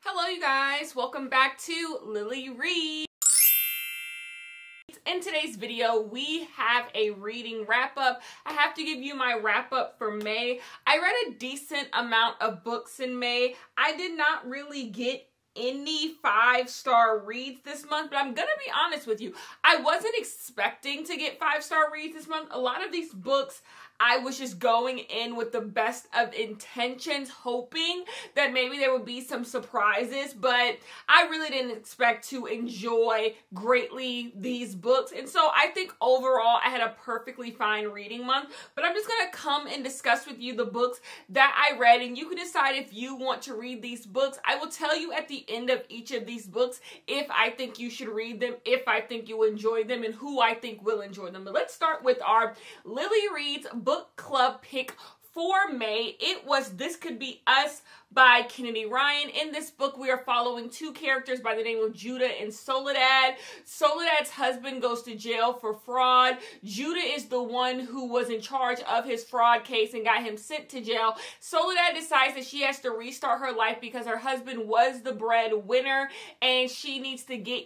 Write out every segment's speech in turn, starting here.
Hello you guys, welcome back to Lily Reads. In today's video, we have a reading wrap-up. I have to give you my wrap-up for May. I read a decent amount of books in May. I did not really get any 5-star reads this month, but I'm gonna be honest with you. I wasn't expecting to get 5-star reads this month. A lot of these books, I was just going in with the best of intentions, hoping that maybe there would be some surprises, but I really didn't expect to enjoy greatly these books. And so I think overall I had a perfectly fine reading month, but I'm just gonna come and discuss with you the books that I read, and you can decide if you want to read these books. I will tell you at the end of each of these books if I think you should read them, if I think you enjoy them, and who I think will enjoy them. But let's start with our Lily Reads book club pick for May. It was This Could Be Us by Kennedy Ryan. In this book, we are following two characters by the name of Judah and Soledad. Soledad's husband goes to jail for fraud. Judah is the one who was in charge of his fraud case and got him sent to jail. Soledad decides that she has to restart her life because her husband was the breadwinner and she needs to get,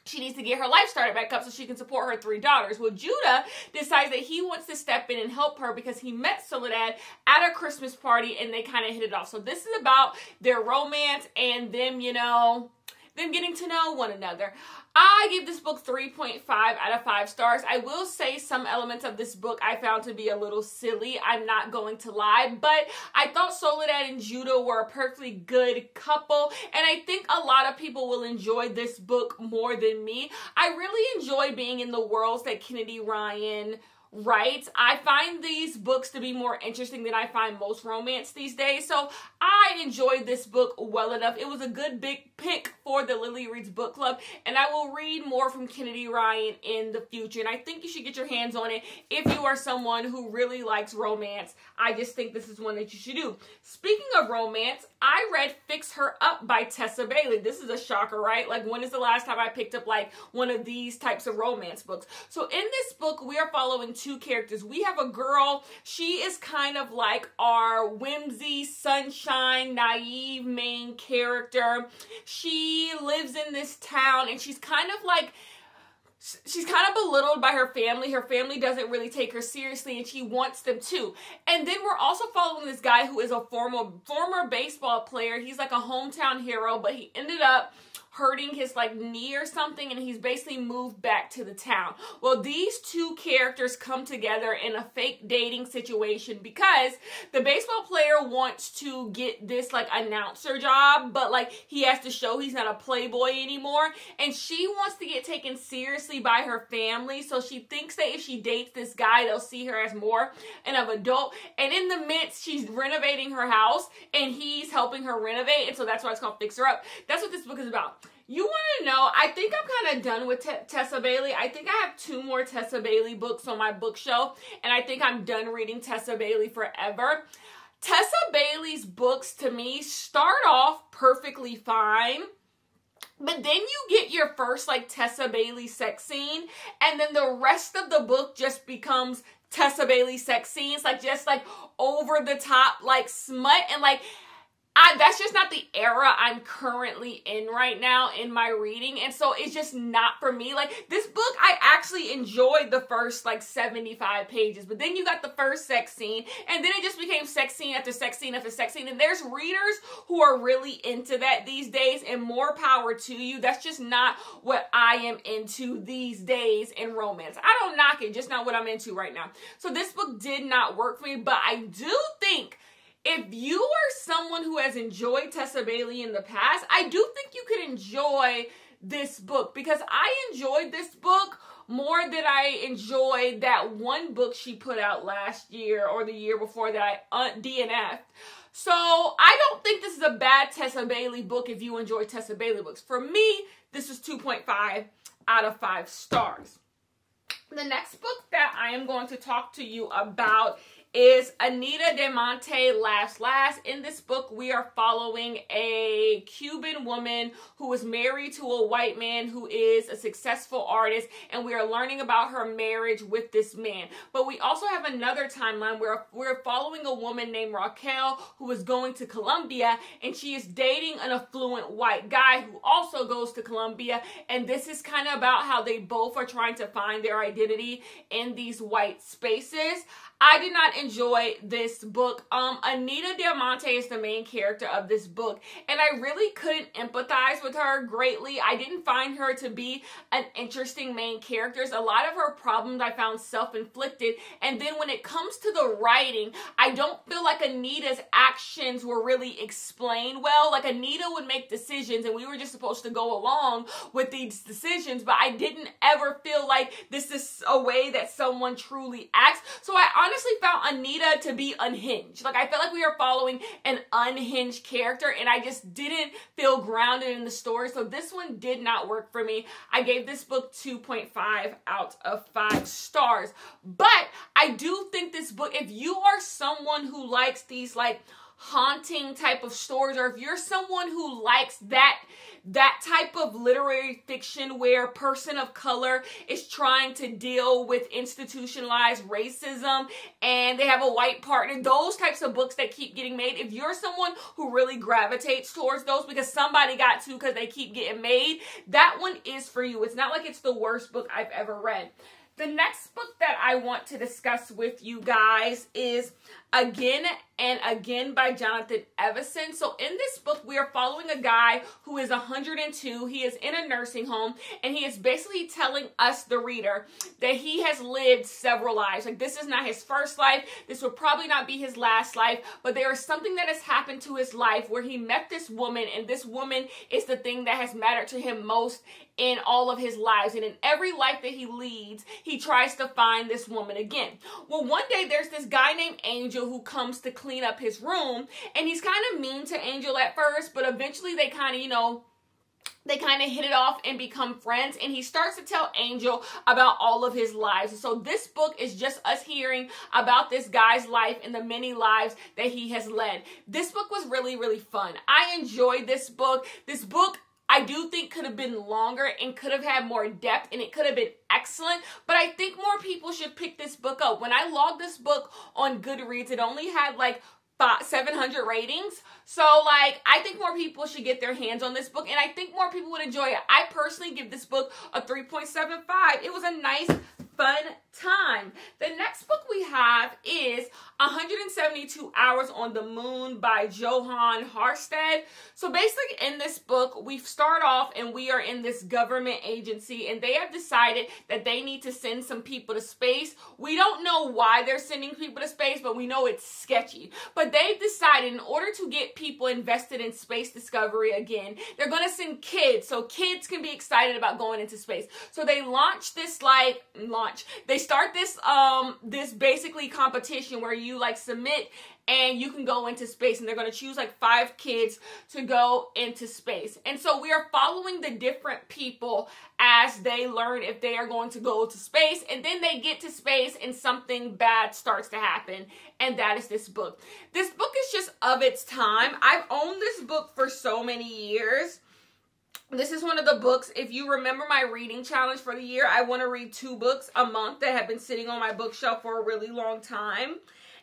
she needs to get her life started back up so she can support her 3 daughters. Well, Judah decides that he wants to step in and help her because he met Soledad at a Christmas party and they kind of hit it off. So this is about their romance and them, them getting to know one another. I give this book 3.5 out of 5 stars. I will say some elements of this book I found to be a little silly. I'm not going to lie, but I thought Soledad and Judah were a perfectly good couple, and I think a lot of people will enjoy this book more than me. I really enjoy being in the worlds that Kennedy Ryan writes. I find these books to be more interesting than I find most romance these days, so I enjoyed this book well enough. It was a good big pick for the Lily Reads book club, and I will read more from Kennedy Ryan in the future, and I think you should get your hands on it if you are someone who really likes romance. I just think this is one that you should do. Speaking of romance, I read Fix Her Up by Tessa Bailey. This is a shocker, right? Like, when is the last time I picked up like one of these types of romance books? So in this book, we are following two characters. We have a girl. She is kind of like our whimsy, sunshine, naive main character. She lives in this town and she's kind of belittled by her family. Her family doesn't really take her seriously and she wants them to. And then we're also following this guy who is a former baseball player. He's like a hometown hero, but he ended up hurting his knee or something, and he's basically moved back to the town. Well, these two characters come together in a fake dating situation because the baseball player wants to get this announcer job, but he has to show he's not a playboy anymore, and she wants to get taken seriously by her family, so she thinks that if she dates this guy, they'll see her as more of an adult. And in the midst, she's renovating her house and he's helping her renovate, and so that's why it's called Fix Her Up. That's what this book is about. You want to know, I think I'm kind of done with Tessa Bailey. I think I have 2 more Tessa Bailey books on my bookshelf, and I think I'm done reading Tessa Bailey forever. Tessa Bailey's books, to me, start off perfectly fine, but then you get your first, Tessa Bailey sex scene, and then the rest of the book just becomes Tessa Bailey sex scenes, just over the top, smut, and that's just not the era I'm currently in right now in my reading, and so it's just not for me. This book, I actually enjoyed the first 75 pages, but then you got the first sex scene, and then it just became sex scene after sex scene after sex scene, and there's readers who are really into that these days, and more power to you. That's just not what I am into these days in romance. I don't knock it, just not what I'm into right now. So this book did not work for me, but I do think if you are someone who has enjoyed Tessa Bailey in the past, I do think you could enjoy this book, because I enjoyed this book more than I enjoyed that one book she put out last year or the year before that I DNF'd. So I don't think this is a bad Tessa Bailey book if you enjoy Tessa Bailey books. For me, this was 2.5 out of 5 stars. The next book that I am going to talk to you about is Anita Diamante Laughs Last. In this book, we are following a Cuban woman who is married to a white man who is a successful artist, and we are learning about her marriage with this man. But we also have another timeline where we're following a woman named Raquel who is going to Colombia, and she is dating an affluent white guy who also goes to Colombia, and this is kind of about how they both are trying to find their identity in these white spaces. I did not enjoy this book. Anita Diamante is the main character of this book, and I really couldn't empathize with her greatly. I didn't find her to be an interesting main character. A lot of her problems I found self-inflicted, and then when it comes to the writing, I don't feel like Anita's actions were really explained well. Like, Anita would make decisions, and we were just supposed to go along with these decisions, but I didn't ever feel like this is a way that someone truly acts. So I honestly found Anita to be unhinged. Like, I felt like we were following an unhinged character, and I just didn't feel grounded in the story. So this one did not work for me. I gave this book 2.5 out of 5 stars. But I do think this book, if you are someone who likes these like haunting type of stories, or if you're someone who likes that type of literary fiction where a person of color is trying to deal with institutionalized racism and they have a white partner, those types of books that keep getting made, if you're someone who really gravitates towards those because somebody got to because they keep getting made, that one is for you. It's not like it's the worst book I've ever read. The next book that I want to discuss with you guys is Again and Again by Jonathan Evison. So in this book, we are following a guy who is 102. He is in a nursing home, and he is basically telling us, the reader, that he has lived several lives. Like, this is not his first life. This will probably not be his last life, but there is something that has happened to his life where he met this woman, and this woman is the thing that has mattered to him most in all of his lives. And in every life that he leads, he tries to find this woman again. Well, one day there's this guy named Angel who comes to clean up his room, and he's kind of mean to Angel at first, but eventually they kind of, they kind of hit it off and become friends, and he starts to tell Angel about all of his lives. So this book is just us hearing about this guy's life and the many lives that he has led. This book was really, really fun. I enjoyed this book. This book, I do think, could have been longer and could have had more depth, and it could have been excellent, but I think more people should pick this book up. When I logged this book on Goodreads, it only had like 700 ratings. So like, I think more people should get their hands on this book, and I think more people would enjoy it. I personally give this book a 3.75. It was a nice, fun time. The next book we have is 172 Hours on the Moon by Johan Harstad. So basically in this book, we start off and we are in this government agency, and they have decided that they need to send some people to space. We don't know why they're sending people to space, but we know it's sketchy. But they've decided, in order to get people invested in space discovery again, they're going to send kids, so kids can be excited about going into space. So they they start this basically competition where you like submit and you can go into space, and they're going to choose like 5 kids to go into space. And so we are following the different people as they learn if they are going to go to space, and then they get to space and something bad starts to happen, and that is this book. This book is just of its time. I've owned this book for so many years. This is one of the books, if you remember my reading challenge for the year, I want to read 2 books a month that have been sitting on my bookshelf for a really long time.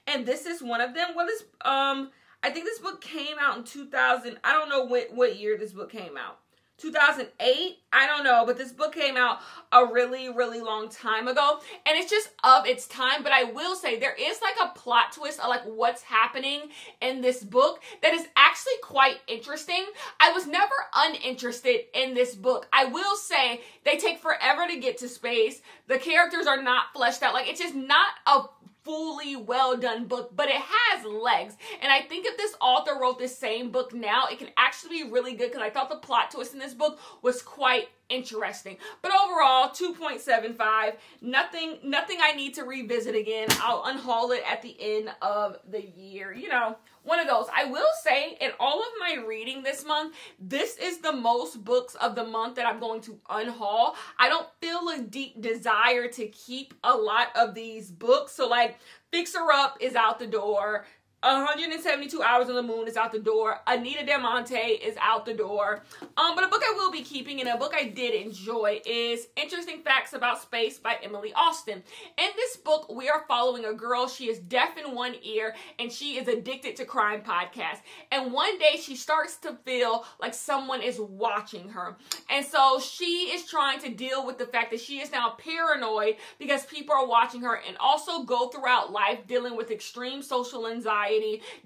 And this is one of them. Well, this, I think this book came out in 2000. I don't know what year this book came out. 2008? I don't know, but this book came out a really, really long time ago, and it's just of its time. But I will say there is like a plot twist of like what's happening in this book that is actually quite interesting. I was never uninterested in this book. I will say they take forever to get to space. The characters are not fleshed out. Like, it's just not a fully well done book, but it has legs. And I think if this author wrote this same book now, it can actually be really good, because I thought the plot twist in this book was quite interesting. But overall, 2.75. Nothing I need to revisit again. I'll unhaul it at the end of the year. You know, one of those. I will say, in all of my reading this month, this is the most books of the month that I'm going to unhaul. I don't feel a deep desire to keep a lot of these books. So like Fix Her Up is out the door. 172 Hours on the Moon is out the door. Anita Diamante is out the door. But a book I will be keeping, and a book I did enjoy, is Interesting Facts About Space by Emily Austin. In this book, we are following a girl. She is deaf in one ear, and she is addicted to crime podcasts. And one day, she starts to feel like someone is watching her. And so she is trying to deal with the fact that she is now paranoid because people are watching her, and also go throughout life dealing with extreme social anxiety,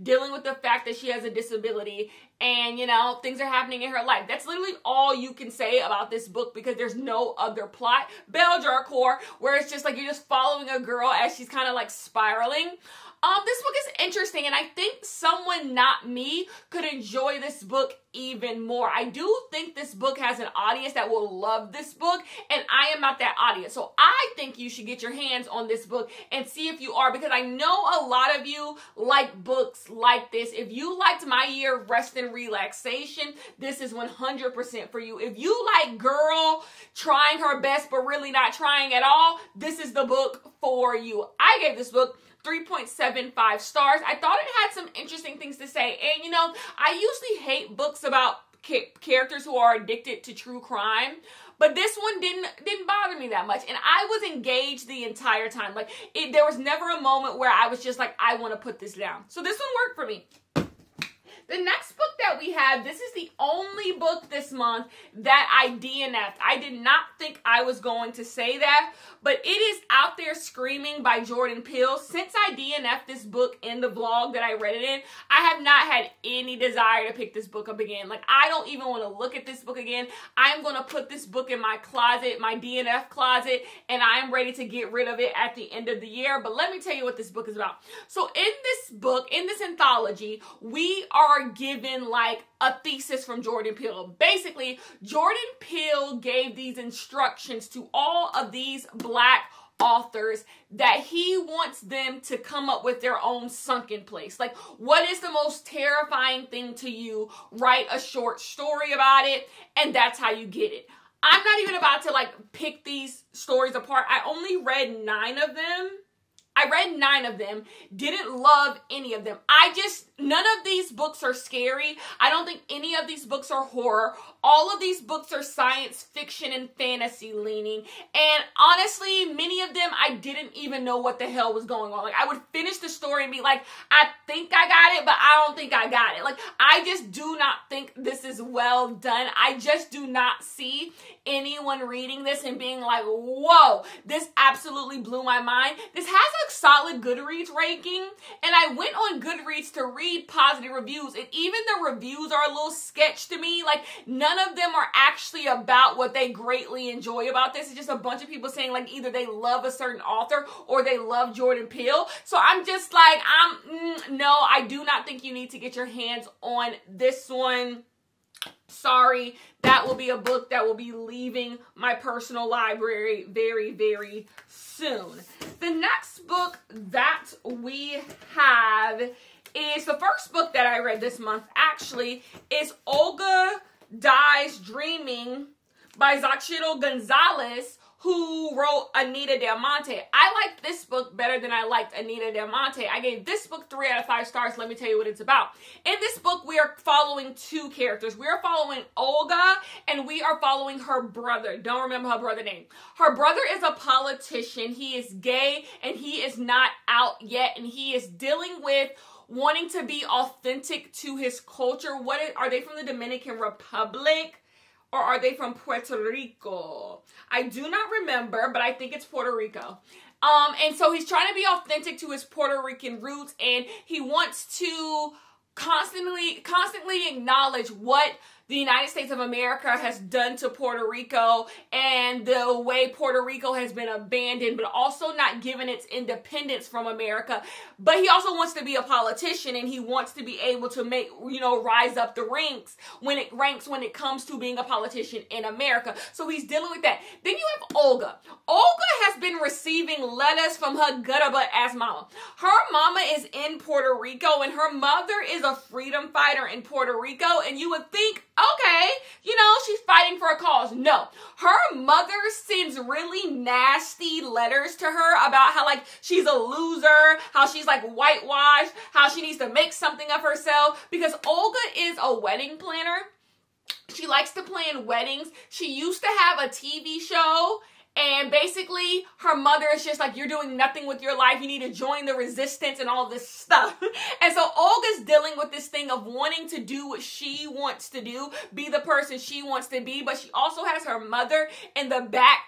dealing with the fact that she has a disability, and, you know, things are happening in her life. That's literally all you can say about this book, because there's no other plot. Belle Jarcourt, where it's just like you're just following a girl as she's kind of like spiraling. This book is interesting, and I think someone not me could enjoy this book even more. I do think this book has an audience that will love this book, and I am not that audience. So I think you should get your hands on this book and see if you are, because I know a lot of you like books like this. If you liked My Year of Rest and Relaxation, this is 100% for you. If you like girl trying her best but really not trying at all, this is the book for you. I gave this book 3.75 stars. I thought it had some interesting things to say. And, you know, I usually hate books about characters who are addicted to true crime, but this one didn't bother me that much. And I was engaged the entire time. Like, there was never a moment where I was just like, I want to put this down. So this one worked for me. The next book that we have, this is the only book this month that I DNF'd. I did not think I was going to say that, but it is Out There Screaming by Jordan Peele. Since I DNF'd this book in the vlog that I read it in, I have not had any desire to pick this book up again. Like, I don't even want to look at this book again. I'm going to put this book in my closet, my DNF closet, and I am ready to get rid of it at the end of the year. But let me tell you what this book is about. So in this book, in this anthology, we are given like a thesis from Jordan Peele. Basically, Jordan Peele gave these instructions to all of these Black authors that he wants them to come up with their own sunken place. Like, what is the most terrifying thing to you? Write a short story about it, and that's how you get it. I'm not even about to like pick these stories apart. I only read 9 of them. I read 9 of them, didn't love any of them. None of these books are scary. I don't think any of these books are horror. All of these books are science fiction and fantasy leaning. And honestly, many of them, I didn't even know what the hell was going on. Like, I would finish the story and be like, I think I got it, but I don't think I got it. Like, I just do not think this is well done. I just do not see anyone reading this and being like, whoa, this absolutely blew my mind. This has a solid Goodreads ranking, and I went on Goodreads to read positive reviews, and even the reviews are a little sketch to me. Like, none of them are actually about what they greatly enjoy about this. It's just a bunch of people saying like either they love a certain author or they love Jordan Peele. So I'm just like, no, I do not think you need to get your hands on this one. Sorry, that will be a book that will be leaving my personal library very, very soon. The next book that we have is the first book that I read this month, actually, is Olga Dies Dreaming by Xochitl Gonzalez, who wrote Anita Diamante. I liked this book better than I liked Anita Diamante. I gave this book 3 out of 5 stars. Let me tell you what it's about. In this book, we are following 2 characters. We are following Olga, and we are following her brother. Don't remember her brother's name. Her brother is a politician. He is gay, and he is not out yet, and he is dealing with wanting to be authentic to his culture. Are they from the Dominican Republic? Or are they from Puerto Rico? I do not remember, but I think it's Puerto Rico. And so he's trying to be authentic to his Puerto Rican roots, and he wants to constantly acknowledge what the United States of America has done to Puerto Rico and the way Puerto Rico has been abandoned, but also not given its independence from America. But he also wants to be a politician, and he wants to be able to make, rise up the ranks when it comes to being a politician in America. So he's dealing with that. Then you have Olga. Olga has been receiving letters from her gutter butt ass mama. Her mama is in Puerto Rico, and her mother is a freedom fighter in Puerto Rico, and you would think, okay, she's fighting for a cause. No, her her mother sends really nasty letters to her about how like she's a loser, how she's like whitewashed, how she needs to make something of herself, because Olga is a wedding planner. She likes to plan weddings. She used to have a TV show, and basically her mother is just like, you're doing nothing with your life. You need to join the resistance and all this stuff. And so Olga's dealing with this thing of wanting to do what she wants to do, be the person she wants to be, but she also has her mother in the back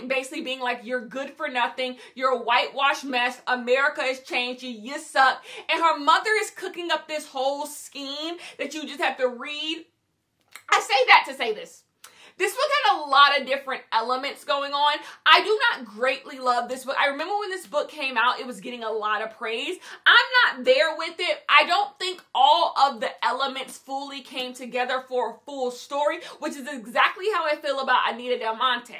basically being like, you're good for nothing. You're a whitewashed mess. America has changed you. You suck. And her mother is cooking up this whole scheme that you just have to read. I say that to say this. This book had a lot of different elements going on. I do not greatly love this book. I remember when this book came out, it was getting a lot of praise. I'm not there with it. I don't think all of the elements fully came together for a full story, which is exactly how I feel about Anita Del Monte.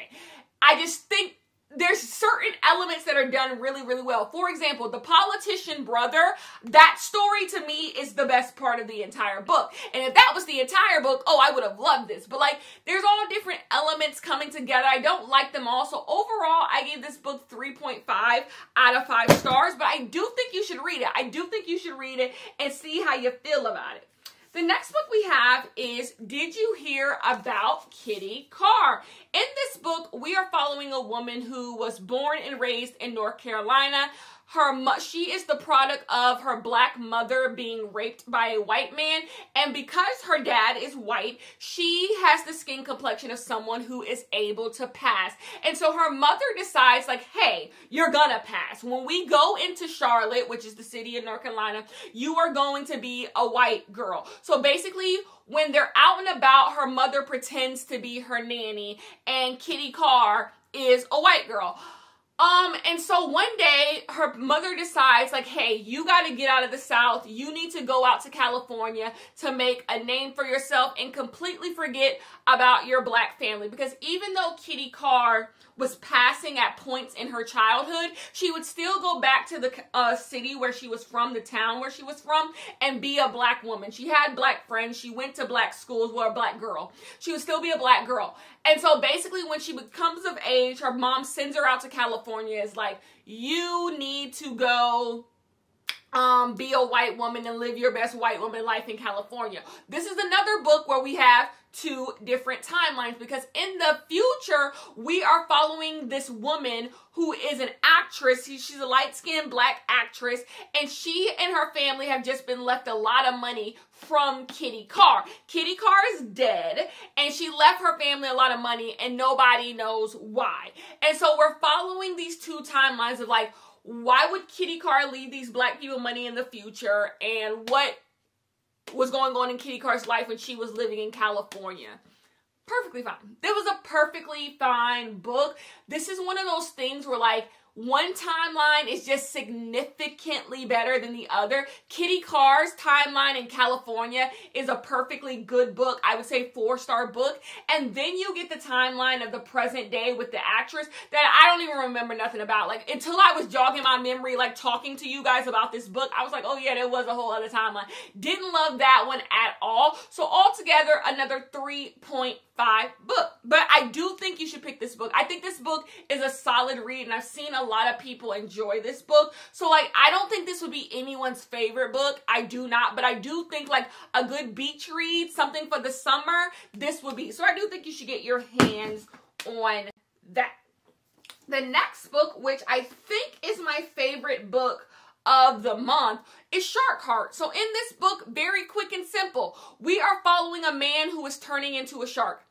I just think there's certain elements that are done really, really well. For example, the politician brother, that story to me is the best part of the entire book. And if that was the entire book, oh, I would have loved this. But like, there's all different elements coming together. I don't like them all. So overall, I gave this book 3.5 out of 5 stars. But I do think you should read it. I do think you should read it and see how you feel about it. The next book we have is Did You Hear About Kitty Carr? In this book, we are following a woman who was born and raised in North Carolina. She is the product of her black mother being raped by a white man. And because her dad is white, she has the skin complexion of someone who is able to pass. And so her mother decides like, hey, you're gonna pass. When we go into Charlotte, which is the city of North Carolina, you are going to be a white girl. So basically, when they're out and about, her mother pretends to be her nanny, and Kitty Carr is a white girl. And so one day her mother decides like, hey, you got to get out of the South. You need to go out to California to make a name for yourself and completely forget about your black family. Because even though Kitty Carr was passing at points in her childhood, she would still go back to the city where she was from, the town where she was from, and be a black woman. She had black friends. She went to black schools. Well, a black girl. She would still be a black girl. And so basically when she becomes of age, her mom sends her out to California. It's like, you need to go be a white woman and live your best white woman life in California. This is another book where we have 2 different timelines, because in the future, we are following this woman who is an actress. She's a light-skinned black actress, and she and her family have just been left a lot of money from Kitty Carr. Kitty Carr is dead, and she left her family a lot of money, and nobody knows why. And so we're following these 2 timelines of like, why would Kitty Carr leave these black people money in the future, and what was going on in Kitty Carr's life when she was living in California. Perfectly fine. It was a perfectly fine book. This is one of those things where like, one timeline is just significantly better than the other. Kitty Carr's timeline in California is a perfectly good book. I would say 4-star book. And then you get the timeline of the present day with the actress that I don't even remember nothing about. Like, until I was jogging my memory, like talking to you guys about this book, I was like, oh yeah, there was a whole other timeline. Didn't love that one at all. So altogether, another 3.5 book. But I do think you should pick this book. I think this book is a solid read, and I've seen a lot of people enjoy this book. So like, I don't think this would be anyone's favorite book. I do not. But I do think like a good beach read, something for the summer, this would be. So I do think you should get your hands on that. The next book, which I think is my favorite book of the month, is Shark Heart. So in this book, very quick and simple, we are following a man who is turning into a shark.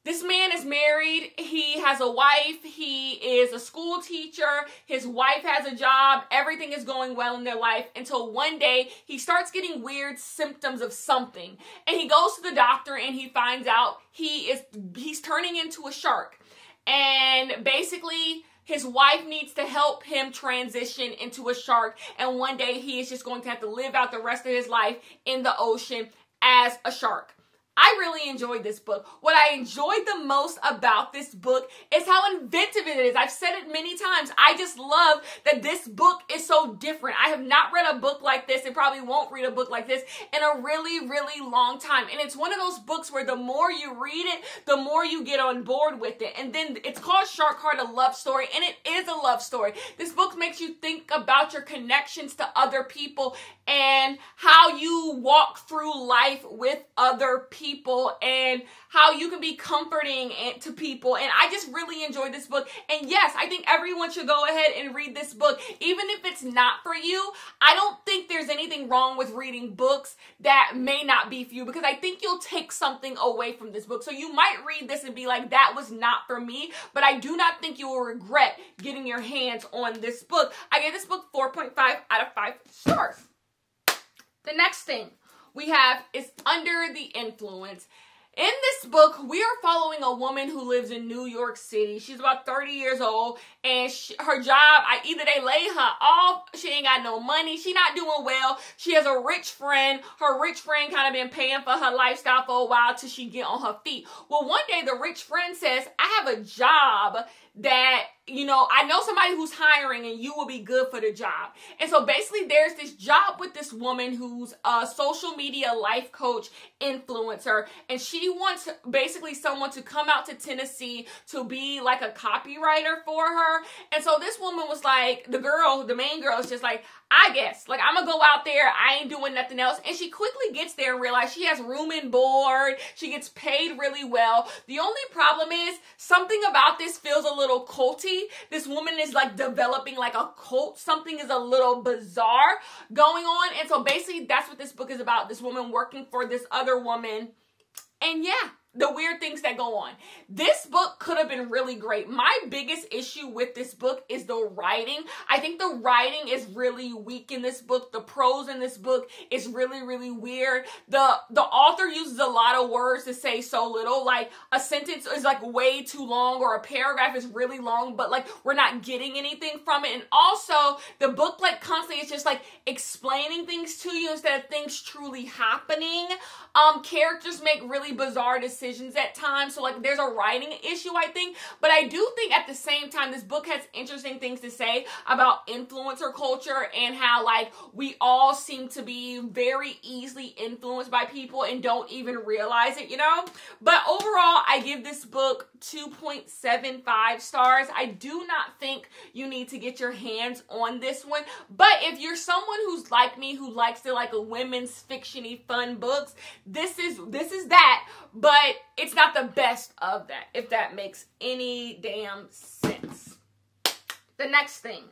This man is married, he has a wife, he is a school teacher, his wife has a job, everything is going well in their life until one day he starts getting weird symptoms of something. And he goes to the doctor and he finds out he's turning into a shark. And basically, his wife needs to help him transition into a shark. And one day he is just going to have to live out the rest of his life in the ocean as a shark. I really enjoyed this book. What I enjoyed the most about this book is how inventive it is. I've said it many times. I just love that this book is so different. I have not read a book like this and probably won't read a book like this in a really, really long time. And it's one of those books where the more you read it, the more you get on board with it. And then it's called Shark Heart, a love story, and it is a love story. This book makes you think about your connections to other people and how you walk through life with other people and how you can be comforting to people. And I just really enjoyed this book. And yes, I think everyone should go ahead and read this book. Even if it's not for you, I don't think there's anything wrong with reading books that may not be for you, because I think you'll take something away from this book. So you might read this and be like, that was not for me, but I do not think you will regret getting your hands on this book. I gave this book 4.5 out of 5 stars. The next thing we have is Under the Influence. In this book, we are following a woman who lives in New York City. She's about 30 years old, and her job, either they lay her off, she ain't got no money, she not doing well. She has a rich friend. Her rich friend kind of been paying for her lifestyle for a while till she get on her feet. Well, one day the rich friend says, I have a job that, you know, I know somebody who's hiring and you will be good for the job. And so basically there's this job with this woman who's a social media life coach influencer, and she wants basically someone to come out to Tennessee to be like a copywriter for her. And so this woman was like, the main girl is just like, I guess, like, I'm gonna go out there, I ain't doing nothing else. And she quickly gets there and realizes she has room and board, she gets paid really well. The only problem is something about this feels a little culty. This woman is like developing like a cult. Something is a little bizarre going on. And so basically that's what this book is about. This woman working for this other woman. And yeah, the weird things that go on. This book could have been really great. My biggest issue with this book is the writing. I think the writing is really weak in this book. The prose in this book is really, really weird. The author uses a lot of words to say so little. Like a sentence is like way too long, or a paragraph is really long, but like we're not getting anything from it. And also the book like constantly is just like explaining things to you instead of things truly happening. Characters make really bizarre decisions at times. So like there's a writing issue, I think. But I do think at the same time, this book has interesting things to say about influencer culture and how like we all seem to be very easily influenced by people and don't even realize it, you know? But overall, I give this book 2.75 stars. I do not think you need to get your hands on this one. But if you're someone who's like me, who likes to like a women's fiction-y fun books, this is that, but it's not the best of that, if that makes any damn sense. The next thing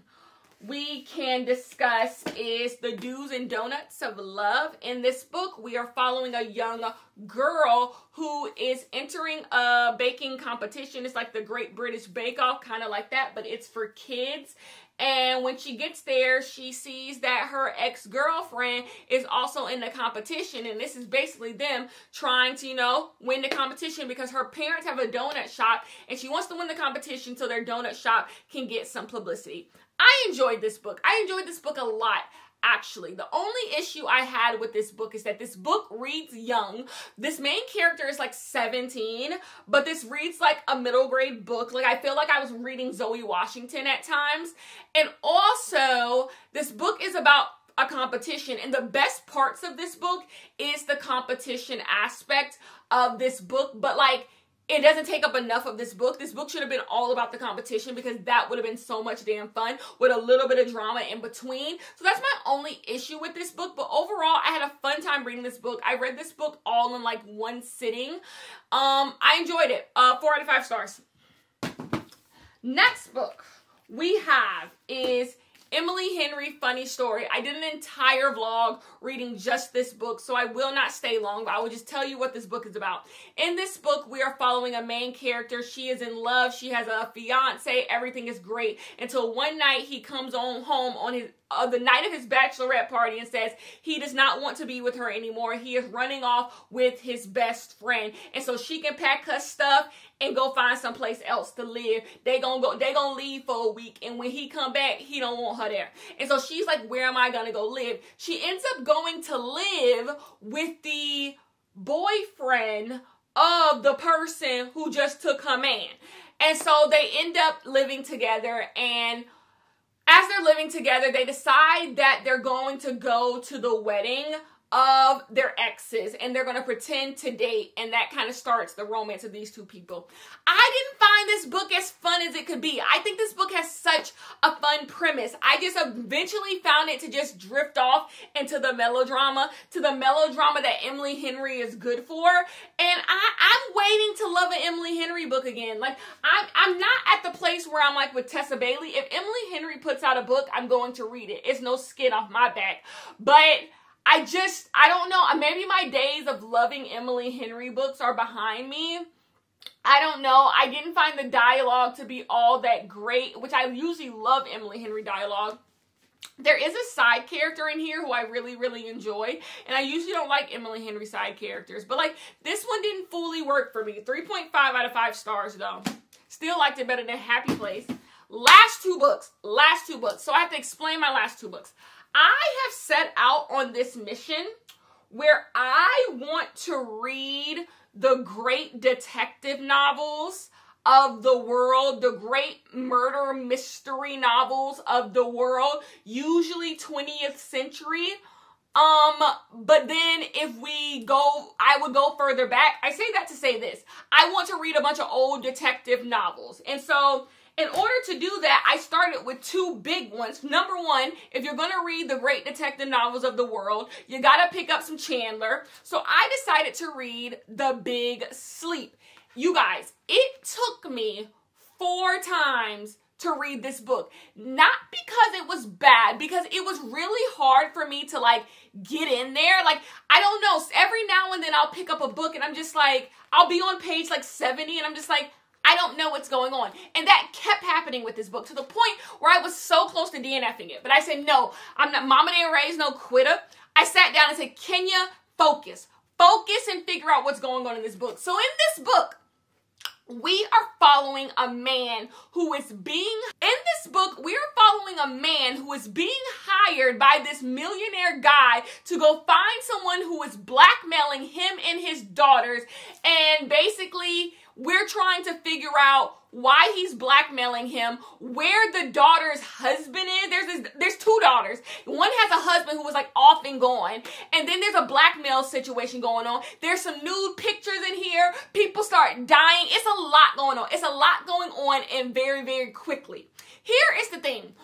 we can discuss is the do's and donuts of love. In this book, we are following a young girl who is entering a baking competition. It's like the Great British Bake Off, kind of like that, but it's for kids. And when she gets there, she sees that her ex-girlfriend is also in the competition. And this is basically them trying to, you know, win the competition because her parents have a donut shop and she wants to win the competition so their donut shop can get some publicity. I enjoyed this book. I enjoyed this book a lot. Actually, the only issue I had with this book is that this book reads young. This main character is like 17, but this reads like a middle grade book. Like I feel like I was reading Zoe Washington at times. And also, this book is about a competition, and the best parts of this book is the competition aspect of this book, but like it doesn't take up enough of this book. This book should have been all about the competition because that would have been so much damn fun with a little bit of drama in between. So that's my only issue with this book. But overall, I had a fun time reading this book. I read this book all in like one sitting. I enjoyed it. 4 out of 5 stars. Next book we have is Emily Henry Funny Story. I did an entire vlog reading just this book, so I will not stay long, but I will just tell you what this book is about. In this book, we are following a main character. She is in love. She has a fiance. Everything is great until one night he comes home on his the night of his bachelorette party and says he does not want to be with her anymore. He is running off with his best friend. And so she can pack her stuff and go find someplace else to live. They gonna leave for a week. And when he come back, he don't want her there. And so she's like, where am I gonna go live? She ends up going to live with the boyfriend of the person who just took her man. And so they end up living together, and as they're living together, they decide that they're going to go to the wedding of their exes, and they're going to pretend to date, and that kind of starts the romance of these two people. I didn't find this book as fun as it could be. I think this book has such a fun premise. I just eventually found it to just drift off into the melodrama, that Emily Henry is good for, and I'm waiting to love an Emily Henry book again. Like, I'm not at the place where I'm like with Tessa Bailey. If Emily Henry puts out a book, I'm going to read it. It's no skin off my back, but I don't know. Maybe my days of loving Emily Henry books are behind me. I don't know. I didn't find the dialogue to be all that great, which I usually love Emily Henry dialogue. There is a side character in here who I really, really enjoy, and I usually don't like Emily Henry side characters, but like this one didn't fully work for me. 3.5 out of 5 stars though. Still liked it better than Happy Place. Last two books. So I have to explain my last two books. I have set out on this mission where I want to read the great detective novels of the world, the great murder mystery novels of the world, usually 20th century. But then if we go, I would go further back. I say that to say this. I want to read a bunch of old detective novels. And so in order to do that, I started with two big ones. Number one, if you're going to read the great detective novels of the world, you got to pick up some Chandler. So I decided to read The Big Sleep. You guys, it took me 4 times to read this book. Not because it was bad, because it was really hard for me to like get in there. Like, I don't know, every now and then I'll pick up a book and I'm just like, I'll be on page like 70 and I'm just like, I don't know what's going on. And that kept happening with this book to the point where I was so close to DNFing it. But I said, no, I'm not, mama didn't raise no quitter. I sat down and said, Kenya, focus. Focus and figure out what's going on in this book. So in this book, we are following a man who is being, in this book, we are following a man who is being hired by this millionaire guy to go find someone who is blackmailing him and his daughters. And basically, we're trying to figure out why he's blackmailing him, where the daughter's husband is. There's 2 daughters. One has a husband who was like off and gone. And then there's a blackmail situation going on. There's some nude pictures in here. People start dying. It's a lot going on. It's a lot going on, and very, very quickly. Here is the thing.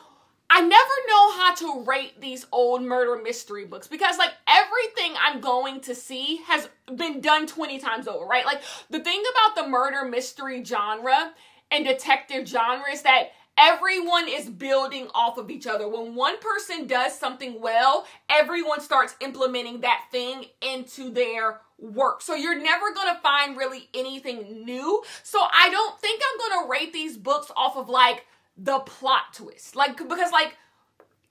I never know how to rate these old murder mystery books because like everything I'm going to see has been done 20 times over, right? Like the thing about the murder mystery genre and detective genre is that everyone is building off of each other. When one person does something well, everyone starts implementing that thing into their work. So you're never going to find really anything new. So I don't think I'm going to rate these books off of like the plot twist. Like, because like,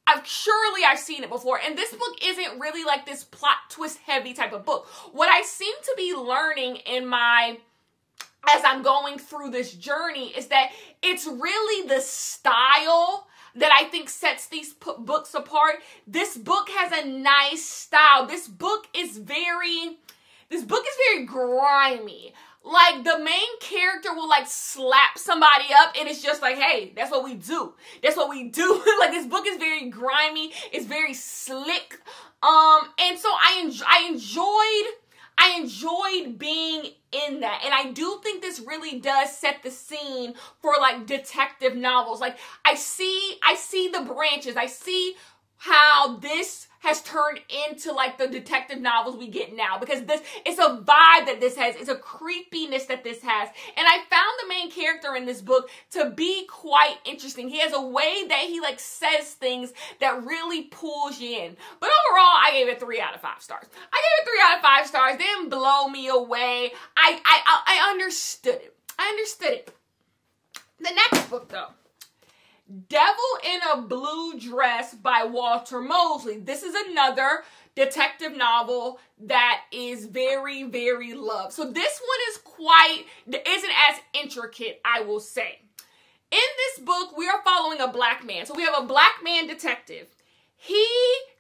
I've seen it before. And this book isn't really like this plot twist heavy type of book. What I seem to be learning as I'm going through this journey is that it's really the style that I think sets these books apart. This book has a nice style. This book is very grimy. Like, the main character will, like, slap somebody up, and it's just like, hey, that's what we do. That's what we do. Like, this book is very grimy. It's very slick. And so I enjoyed being in that. And I do think this really does set the scene for, like, detective novels. Like, I see the branches. I see how this has turned into like the detective novels we get now, because it's a vibe that this has, it's a creepiness that this has. And I found the main character in this book to be quite interesting. He has a way that he like says things that really pulls you in. But overall, I gave it 3 out of 5 stars. I gave it 3 out of 5 stars. They didn't blow me away. I understood it. I understood it. The next book though, Devil in a Blue Dress by Walter Mosley. This is another detective novel that is very, very loved. So this one isn't as intricate, I will say. In this book, we are following a black man. So we have a black man detective. He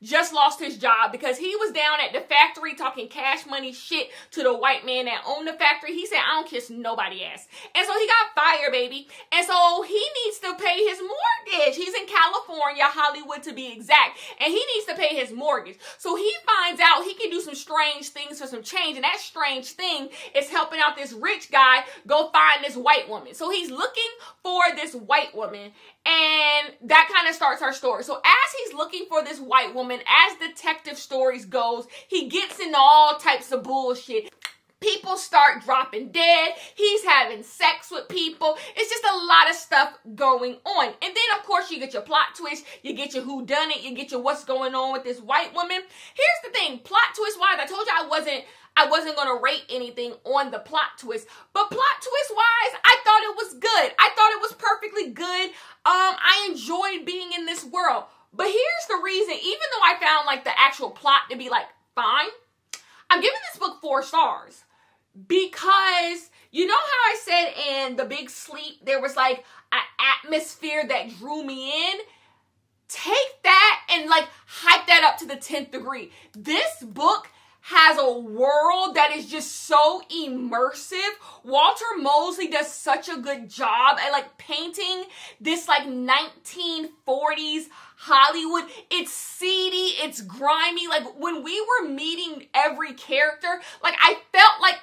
just lost his job because he was down at the factory talking cash money shit to the white man that owned the factory. He said, I don't kiss nobody ass. And so he got fired, baby. And so he needs to pay his mortgage. He's in California, Hollywood to be exact. And he needs to pay his mortgage. So he finds out he can do some strange things for some change. And that strange thing is helping out this rich guy go find this white woman. So he's looking for this white woman. And that kind of starts our story. So as he's looking for this white woman, as detective stories goes, he gets into all types of bullshit. People start dropping dead. He's having sex with people. It's just a lot of stuff going on. And then, of course, you get your plot twist. You get your whodunit. You get your what's going on with this white woman. Here's the thing. Plot twist-wise, I told you I wasn't going to rate anything on the plot twist. But plot twist-wise, I thought it was good. I thought it was perfectly good. I enjoyed being in this world. But here's the reason. Even though I found, like, the actual plot to be, like, fine, I'm giving this book 4 stars. Because, you know how I said in The Big Sleep, there was, like, an atmosphere that drew me in? Take that and, like, hype that up to the 10th degree. This book has a world that is just so immersive. Walter Mosley does such a good job at, like, painting this, like, 1940s Hollywood. It's seedy, it's grimy. Like, when we were meeting every character, like, I felt like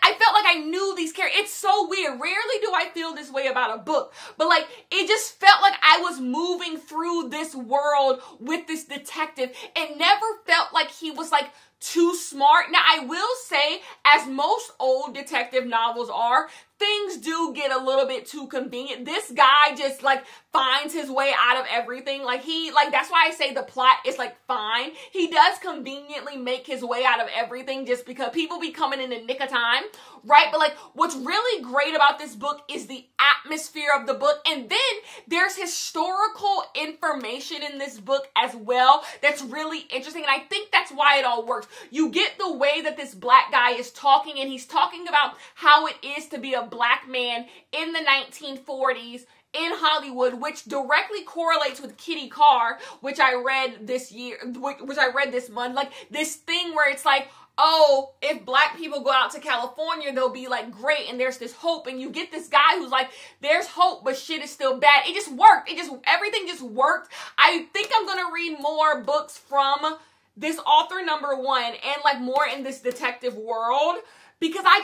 I knew these characters. It's so weird. Rarely do I feel this way about a book, but, like, it just felt like I was moving through this world with this detective. It never felt like he was, like, too smart. Now, I will say, as most old detective novels are, things do get a little bit too convenient. This guy just, like, finds his way out of everything. Like, that's why I say the plot is, like, fine. He does conveniently make his way out of everything just because people be coming in the nick of time, right? But, like, what's really great about this book is the atmosphere of the book. And then there's historical information in this book as well that's really interesting. And I think that's why it all works. You get the way that this black guy is talking, and he's talking about how it is to be a black man in the 1940s in Hollywood, which directly correlates with Kitty Carr, which I read this year, which I read this month. Like, this thing where it's like, oh, if black people go out to California, they'll be, like, great, and there's this hope, and you get this guy who's like, there's hope, but shit is still bad. It just worked. Everything just worked. I think I'm gonna read more books from this author, number one, and, like, more in this detective world, because I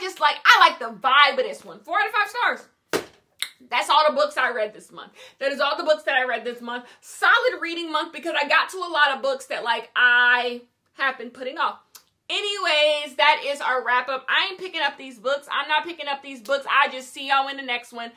like the vibe of this one. 4 out of 5 stars. That's all the books I read this month. That is all the books that I read this month. Solid reading month because I got to a lot of books that, like, I have been putting off. Anyways, that is our wrap up. I ain't picking up these books. I'm not picking up these books. I just see y'all in the next one.